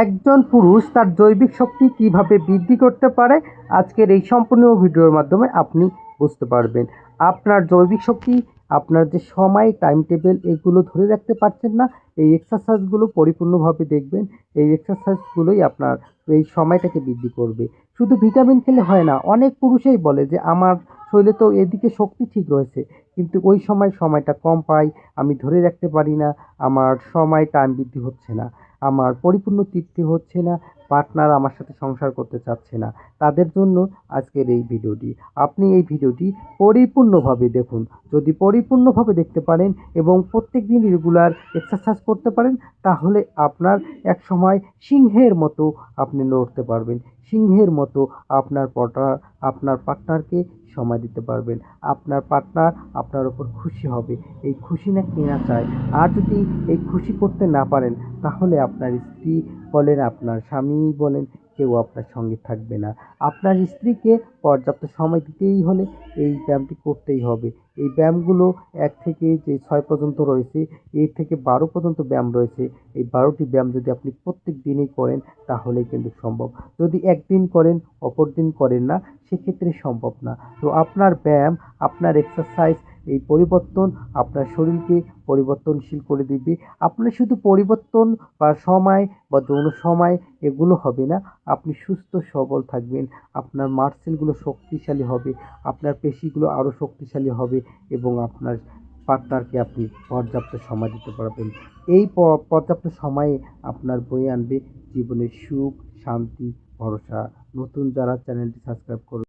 একজন পুরুষ তার জৈবিক শক্তি কিভাবে বৃদ্ধি করতে পারে, আজকের এই সম্পূর্ণ ভিডিওর মাধ্যমে আপনি বুঝতে পারবেন। আপনার জৈবিক শক্তি, আপনার যে সময় টাইম টেবিল এগুলো ধরে রাখতে পারছেন না, এই এক্সারসাইজগুলো পরিপূর্ণভাবে দেখবেন। এই এক্সারসাইজগুলোই আপনার এই সময়টাকে বৃদ্ধি করবে। শুধু ভিটামিন খেলে হয় না। অনেক পুরুষই বলে যে আমার শরীরে তো এদিকে শক্তি ঠিক রয়েছে, কিন্তু ওই সময়টা কম পাই, আমি ধরে রাখতে পারি না, আমার সময় টাইম বৃদ্ধি হচ্ছে না, আমার পরিপূর্ণ তৃপ্তি হচ্ছে না, পার্টনার আমার সাথে সংসার করতে চাচ্ছে না। তাদের জন্য আজকের এই ভিডিওটি। আপনি এই ভিডিওটি পরিপূর্ণভাবে দেখুন। যদি পরিপূর্ণভাবে দেখতে পারেন এবং প্রত্যেকদিন রেগুলার এক্সারসাইজ করতে পারেন, তাহলে আপনার একসময় সিংহের মতো আপনি লড়তে পারবেন। সিংহের মতো আপনার পার্টনারকে সময় দিতে পারবেন। আপনার পার্টনার আপনার উপর খুশি হবে। এই খুশি না কে না চায়। আর যদি এই খুশি করতে না পারেন, তাহলে আপনার স্ত্রী বলেন, আপনার স্বামী বলেন, কেউ আপনার সঙ্গে থাকবে না। আপনার স্ত্রীকে পর্যাপ্ত সময় দিতেই হলে এই ব্যায়ামটি করতেই হবে। এই ব্যায়ামগুলো ১ থেকে যে ৬ পর্যন্ত রয়েছে, এর থেকে ১২ পর্যন্ত ব্যায়াম রয়েছে। এই ১২টি ব্যায়াম যদি আপনি প্রত্যেক দিনই করেন, তাহলেই কিন্তু সম্ভব। যদি একদিন করেন, অপর দিন করেন না, সেক্ষেত্রে সম্ভব না। তো আপনার ব্যায়াম, আপনার এক্সারসাইজ, এই পরিবর্তন আপনার শরীরকে পরিবর্তনশীল করে দিবে। আপনার শুধু পরিবর্তন বা সময় বা যৌন সময় এগুলো হবে না, আপনি সুস্থ সবল থাকবেন, আপনার মাসলগুলো শক্তিশালী হবে, আপনার পেশিগুলো আরও শক্তিশালী হবে এবং আপনার পার্টনারকে আপনি পর্যাপ্ত সময় দিতে পারবেন। এই পর্যাপ্ত সময়ে আপনার বয়ে আনবে জীবনের সুখ, শান্তি, ভরসা। নতুন যারা চ্যানেলটি সাবস্ক্রাইব করুন।